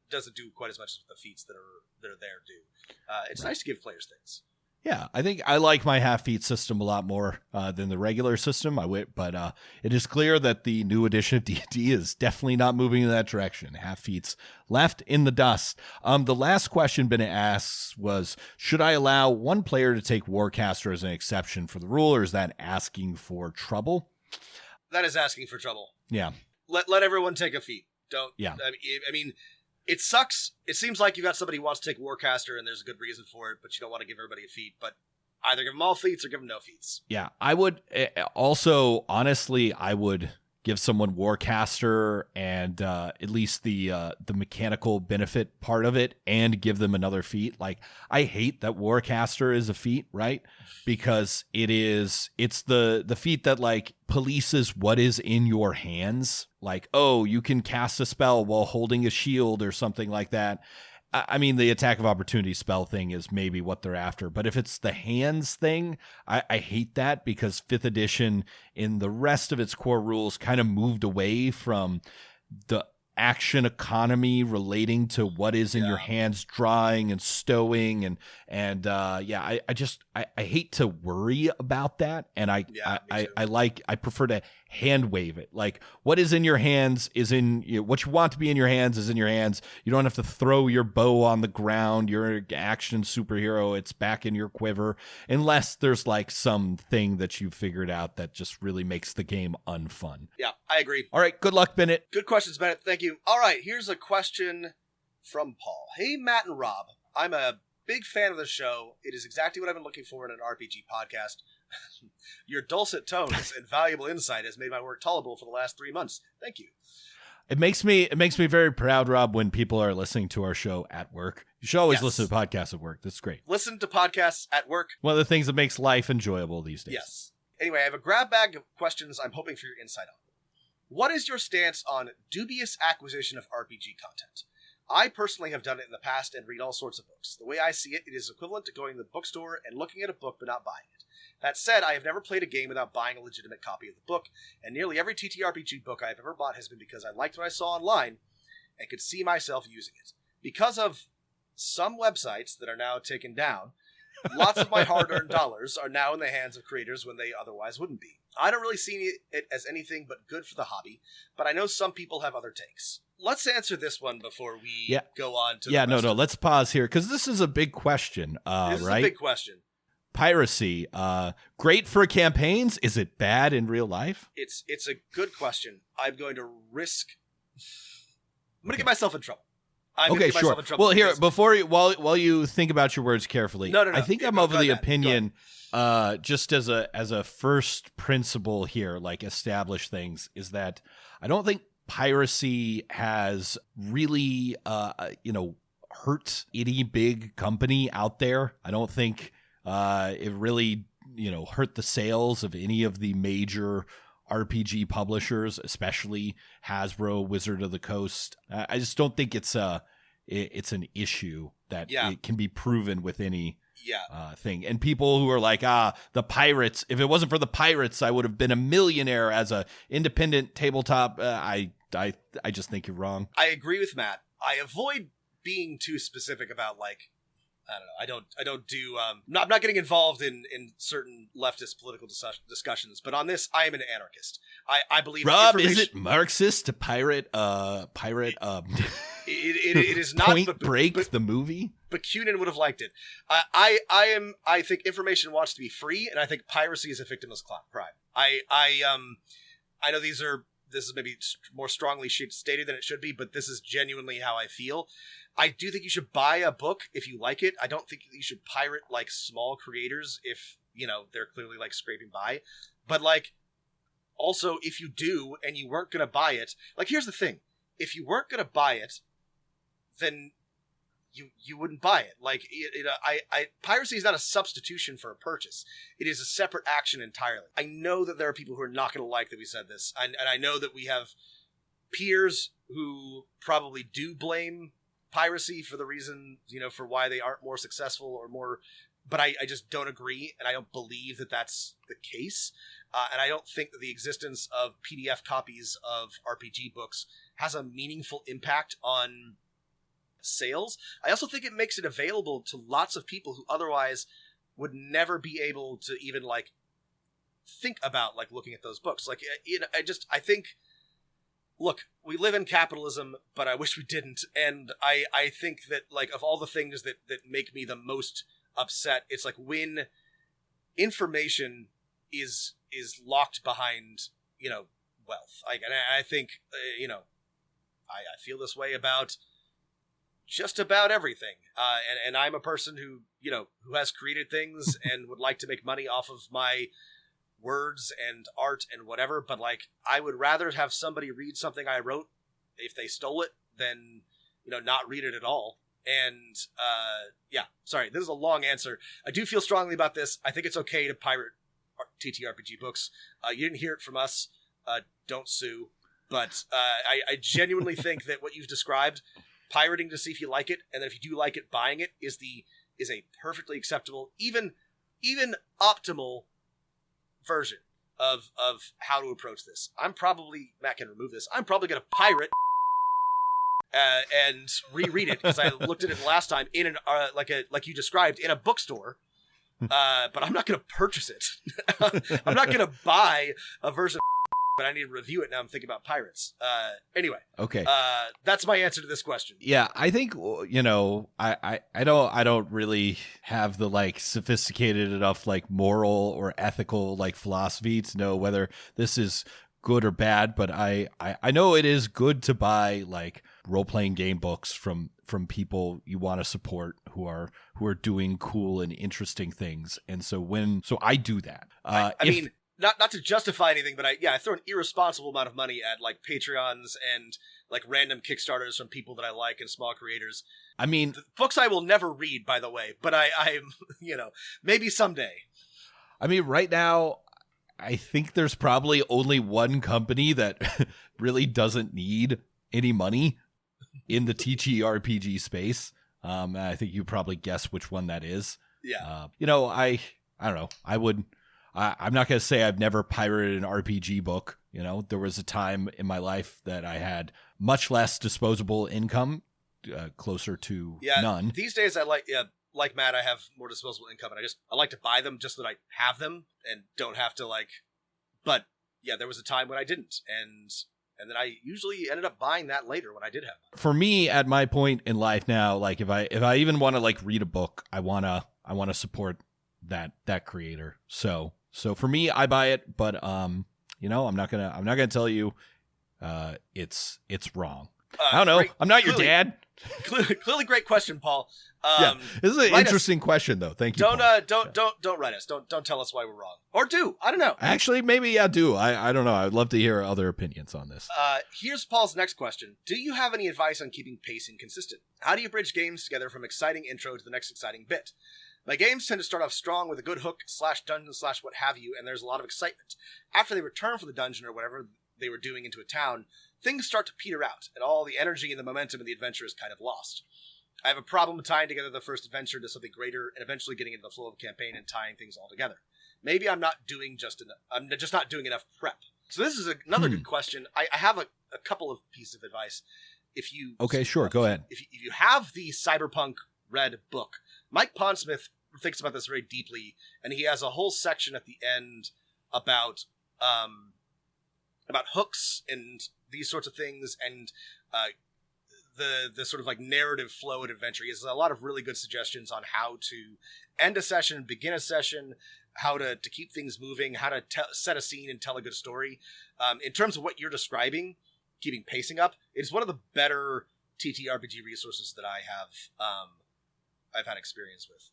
doesn't do quite as much as the feats that are there do. It's nice to give players things. Yeah, I think I like my half feat system a lot more than the regular system. But it is clear that the new edition of D&D is definitely not moving in that direction. Half feats left in the dust. The last question Bennett asks was, should I allow one player to take Warcaster as an exception for the rule, or is that asking for trouble? That is asking for trouble. Yeah. Let everyone take a feat. Don't. Yeah. I mean, it sucks. It seems like you got somebody who wants to take Warcaster, and there's a good reason for it, but you don't want to give everybody a feat. But either give them all feats or give them no feats. Yeah, I would also, honestly, I would give someone Warcaster and at least the mechanical benefit part of it, and give them another feat. Like, I hate that Warcaster is a feat, right? Because it's the feat that like polices what is in your hands. Like, oh, you can cast a spell while holding a shield or something like that. I mean, the attack of opportunity spell thing is maybe what they're after. But if it's the hands thing, I hate that, because 5th edition in the rest of its core rules kind of moved away from the action economy relating to what is in your hands, drawing and stowing. I hate to worry about that. And I prefer to hand wave it. Like, what is in your hands is in what you want to be in your hands is in your hands. You don't have to throw your bow on the ground. You're an action superhero. It's back in your quiver, unless there's like something that you've figured out that just really makes the game unfun. Yeah, I agree. All right. Good luck, Bennett. Good questions, Bennett. Thank you. All right. Here's a question from Paul. Hey, Matt and Rob. I'm a big fan of the show. It is exactly what I've been looking for in an RPG podcast. Your dulcet tones and valuable insight has made my work tolerable for the last 3 months. Thank you. It makes me very proud, Rob, when people are listening to our show at work. You should always listen to podcasts at work. That's great. Listen to podcasts at work. One of the things that makes life enjoyable these days. Yes. Anyway, I have a grab bag of questions I'm hoping for your insight on. What is your stance on dubious acquisition of RPG content? I personally have done it in the past and read all sorts of books. The way I see it, it is equivalent to going to the bookstore and looking at a book but not buying it. That said, I have never played a game without buying a legitimate copy of the book, and nearly every TTRPG book I have ever bought has been because I liked what I saw online and could see myself using it. Because of some websites that are now taken down, lots of my hard-earned dollars are now in the hands of creators when they otherwise wouldn't be. I don't really see it as anything but good for the hobby, but I know some people have other takes. Let's answer this one before we go on to the rest of it. Let's pause here, because this is a big question, This is a big question. Piracy, great for campaigns. Is it bad in real life? It's a good question. I'm going to get myself in trouble. Okay, sure. Well, here, while you think about your words carefully, No. I think I'm of the opinion, just as a first principle here, like establish things, is that I don't think piracy has really, hurt any big company out there. I don't think it really, hurt the sales of any of the major RPG publishers, especially Hasbro, Wizard of the Coast. I just don't think it's an issue that it can be proven with any thing. And people who are like, the pirates, if it wasn't for the pirates, I would have been a millionaire as a independent tabletop. I just think you're wrong. I agree with Matt. I avoid being too specific about, like, I don't know. I don't do. I'm not getting involved in certain leftist political discussions. But on this, I am an anarchist. I believe. Rob, is it Marxist to pirate? It is not. Point Break, the movie. Bakunin would have liked it. I think information wants to be free, and I think piracy is a victimless crime. I know these are this is maybe more strongly stated than it should be, but this is genuinely how I feel. I do think you should buy a book if you like it. I don't think you should pirate like small creators if, you know, they're clearly like scraping by. But like, also, if you do and you weren't going to buy it, like, here's the thing. If you weren't going to buy it, then you wouldn't buy it. Like, piracy is not a substitution for a purchase. It is a separate action entirely. I know that there are people who are not going to like that we said this. And I know that we have peers who probably do blame piracy for the reason, you know, for why they aren't more successful or more, but I just don't agree, and I don't believe that that's the case. And I don't think that the existence of PDF copies of RPG books has a meaningful impact on sales. I also think it makes it available to lots of people who otherwise would never be able to even like think about like looking at those books. Like, I think, look, we live in capitalism, but I wish we didn't. And I think that like of all the things that make me the most upset, it's like when information is locked behind, you know, wealth. Like, and I think, you know, I feel this way about just about everything. And I'm a person who, you know, who has created things and would like to make money off of my words and art and whatever. But like, I would rather have somebody read something I wrote if they stole it than, you know, not read it at all. And, yeah, sorry, this is a long answer. I do feel strongly about this. I think it's okay to pirate TTRPG books. You didn't hear it from us. Don't sue. But I genuinely think that what you've described, pirating to see if you like it, and then if you do like it, buying it is a perfectly acceptable, even optimal version of how to approach this. Matt can remove this. I'm probably going to pirate and reread it because I looked at it last time in an like you described in a bookstore. But I'm not going to purchase it. I'm not going to buy a version of but I need to review it now. I'm thinking about pirates. Anyway. Okay. That's my answer to this question. Yeah, I think, you know, I don't really have the like sophisticated enough like moral or ethical like philosophy to know whether this is good or bad, but I know it is good to buy like role-playing game books from people you want to support who are doing cool and interesting things. And so I do that. I mean, not to justify anything, but I throw an irresponsible amount of money at like Patreons and like random Kickstarters from people that I like and small creators. I mean, books I will never read, by the way, but I'm, you know, maybe someday. I mean, right now, I think there's probably only one company that really doesn't need any money in the TTRPG space. I think you probably guess which one that is. Yeah. You know, I don't know. I'm not going to say I've never pirated an RPG book. You know, there was a time in my life that I had much less disposable income, closer to none. These days I like Matt, I have more disposable income, and I like to buy them just so that I have them and don't have to like, but yeah, there was a time when I didn't. And then I usually ended up buying that later when I did have them. For me, at my point in life now, like if I even want to like read a book, I want to support that creator. So for me, I buy it, but you know, I'm not gonna tell you it's wrong. I don't know. Great, I'm not your dad. Clearly, great question, Paul. Yeah, this is an interesting question, though. Thank you. Don't write us. Don't tell us why we're wrong, or do. I don't know. Actually, maybe I do. I don't know. I'd love to hear other opinions on this. Here's Paul's next question. Do you have any advice on keeping pacing consistent? How do you bridge games together from exciting intro to the next exciting bit? My games tend to start off strong with a good hook / dungeon / what have you, and there's a lot of excitement. After they return from the dungeon or whatever they were doing into a town, things start to peter out, and all the energy and the momentum of the adventure is kind of lost. I have a problem with tying together the first adventure to something greater and eventually getting into the flow of a campaign and tying things all together. Maybe I'm just not doing enough prep. So this is another good question. I have a couple of pieces of advice. Okay, sure, go ahead. If you have the Cyberpunk Red book, Mike Pondsmith thinks about this very deeply, and he has a whole section at the end about hooks and these sorts of things, and the sort of like narrative flow and adventure. He has a lot of really good suggestions on how to end a session, begin a session, how to keep things moving, how to set a scene and tell a good story. In terms of what you're describing, keeping pacing up, it's one of the better TTRPG resources that I've had experience with.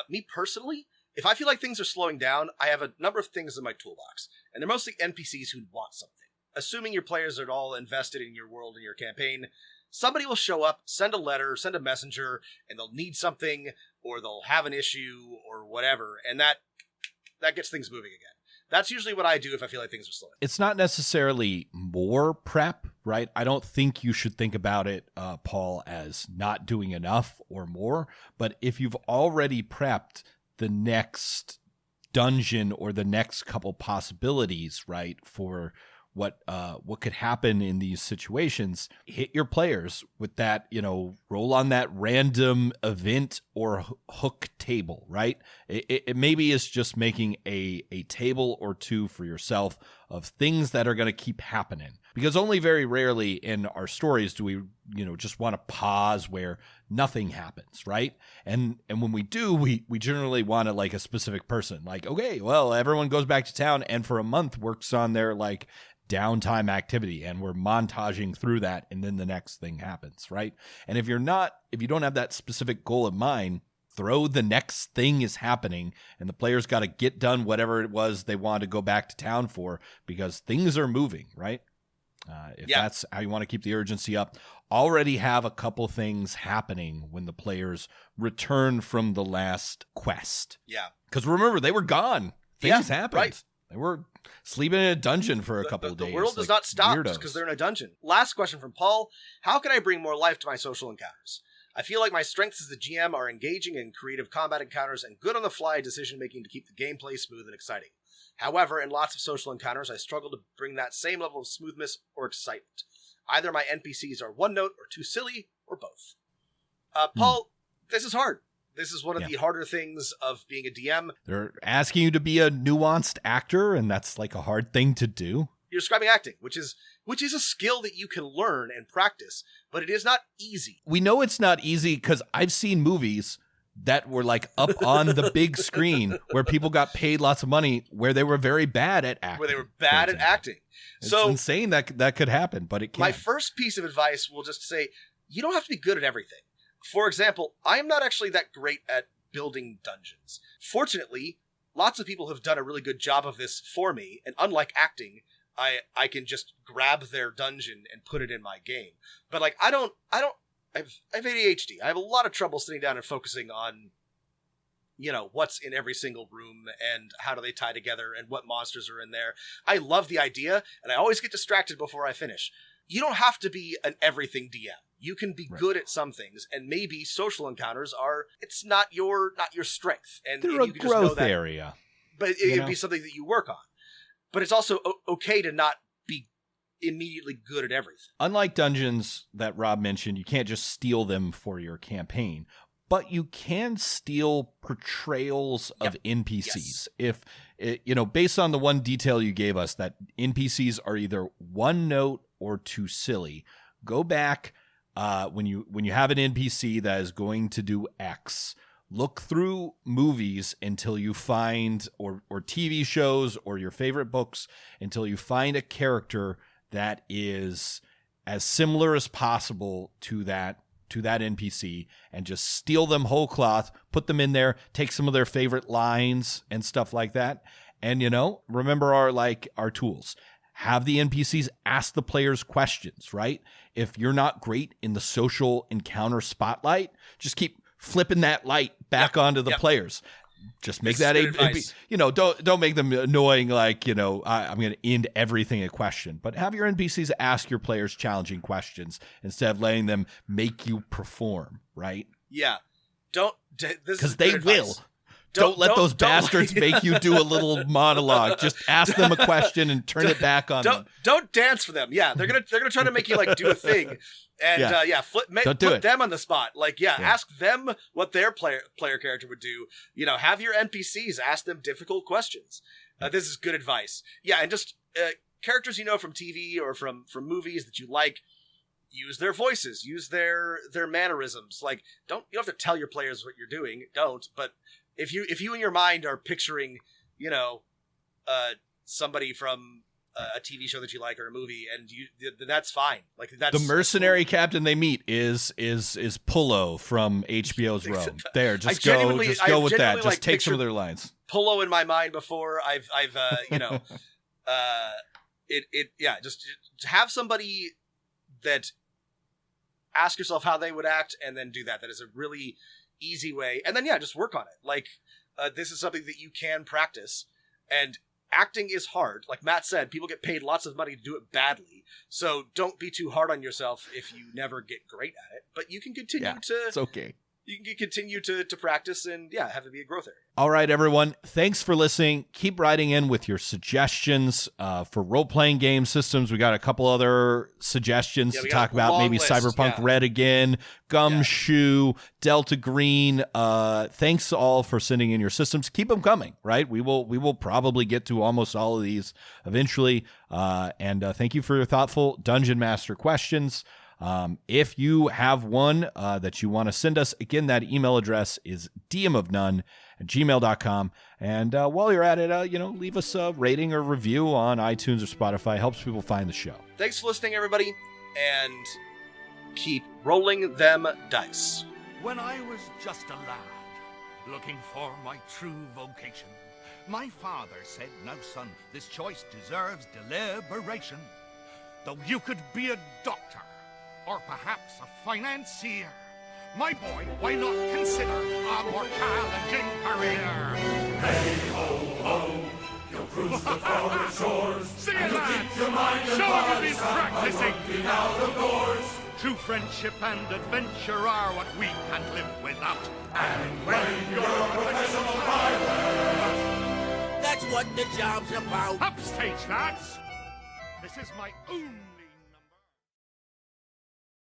Me personally, if I feel like things are slowing down, I have a number of things in my toolbox, and they're mostly NPCs who want something. Assuming your players are all invested in your world and your campaign, somebody will show up, send a letter, send a messenger, and they'll need something, or they'll have an issue, or whatever, and that gets things moving again. That's usually what I do if I feel like things are slowing. It's not necessarily more prep, right? I don't think you should think about it, Paul, as not doing enough or more. But if you've already prepped the next dungeon or the next couple possibilities, right, for what could happen in these situations, hit your players with that, roll on that random event or hook table, right? It maybe is just making a table or two for yourself of things that are going to keep happening, because only very rarely in our stories do we, just want to pause where nothing happens, right? And when we do, we generally want to, like, a specific person, like, okay, well, everyone goes back to town and for a month works on their, like, downtime activity, and we're montaging through that, and then the next thing happens, right? And if you don't have that specific goal in mind, throw the next thing is happening, and the players got to get done whatever it was they want to go back to town for, because things are moving, right? If that's how you want to keep the urgency up, already have a couple things happening when the players return from the last quest. Yeah. Because remember, they were gone. Things happened. Right. They were sleeping in a dungeon for a couple of days. The world does not stop just because they're in a dungeon. Last question from Paul. How can I bring more life to my social encounters? I feel like my strengths as the GM are engaging in creative combat encounters and good on-the-fly decision-making to keep the gameplay smooth and exciting. However, in lots of social encounters, I struggle to bring that same level of smoothness or excitement. Either my NPCs are one-note or too silly, or both. Paul, this is hard. This is one of the harder things of being a DM. They're asking you to be a nuanced actor, and that's like a hard thing to do. You're describing acting, which is a skill that you can learn and practice, but it is not easy. We know it's not easy because I've seen movies that were like up on the big screen where people got paid lots of money where they were very bad at acting. It's insane that could happen, but it can. My first piece of advice will just say, you don't have to be good at everything. For example, I am not actually that great at building dungeons. Fortunately, lots of people have done a really good job of this for me, and unlike acting, I can just grab their dungeon and put it in my game. But like I have ADHD. I have a lot of trouble sitting down and focusing on, what's in every single room and how do they tie together and what monsters are in there. I love the idea, and I always get distracted before I finish. You don't have to be an everything DM. You can be good at some things, and maybe social encounters it's not your strength. And they're and a growth area. But it'd be something that you work on. But it's also okay to not be immediately good at everything. Unlike dungeons that Rob mentioned, you can't just steal them for your campaign, but you can steal portrayals of NPCs. Yes. If, based on the one detail you gave us, that NPCs are either one note or too silly, go back when you have an NPC that is going to do X, look through movies until you find, or TV shows or your favorite books, until you find a character that is as similar as possible to that NPC, and just steal them whole cloth, put them in there, take some of their favorite lines and stuff like that. And, remember our tools. Have the NPCs ask the players questions, right? If you're not great in the social encounter spotlight, just keep flipping that light back onto the players. Just make that don't make them annoying, like, I'm going to end everything a question, but have your NPCs ask your players challenging questions instead of letting them make you perform, right? Yeah. Because they will. Don't let those bastards make you do a little monologue. Just ask them a question and turn it back on them. Don't dance for them. Yeah, they're gonna try to make you do a thing, and put them on the spot. Ask them what their player character would do. Have your NPCs ask them difficult questions. This is good advice. Yeah, and just characters from TV or from movies that you like. Use their voices. Use their mannerisms. You don't have to tell your players what you're doing. Don't, but. If you in your mind are picturing, you know, somebody from a TV show that you like or a movie, and that's fine. Like that's the mercenary captain they meet is Pullo from HBO's Rome. There, just go with that. Just take some of their lines. Pullo in my mind before I've you know, just have somebody that ask yourself how they would act, and then do that. That is a really easy way, and then just work on it. Like this is something that you can practice, and acting is hard. Like Matt said, people get paid lots of money to do it badly. So don't be too hard on yourself if you never get great at it. But you can continue it's okay. You can continue to practice and have it be a growth area. All right, everyone. Thanks for listening. Keep writing in with your suggestions for role-playing game systems. We got a couple other suggestions to talk about. Maybe list. Cyberpunk Red again, Gumshoe, Delta Green. Thanks all for sending in your systems. Keep them coming, right? We will probably get to almost all of these eventually. And thank you for your thoughtful Dungeon Master questions. If you have one that you want to send us, again, that email address is dmofnone@gmail.com. And while you're at it, leave us a rating or review on iTunes or Spotify. It helps people find the show. Thanks for listening, everybody, and keep rolling them dice. When I was just a lad, looking for my true vocation, my father said, "Now, son, this choice deserves deliberation. Though you could be a doctor, or perhaps a financier, my boy, why not consider a more challenging career?" Hey-ho-ho, you'll cruise the foreign shores. Sing it, lads! Show him you've been practicing! Out of doors. True friendship and adventure are what we can't live without. And when you're a professional pilot, that's what the job's about. Upstage, lads! This is my only...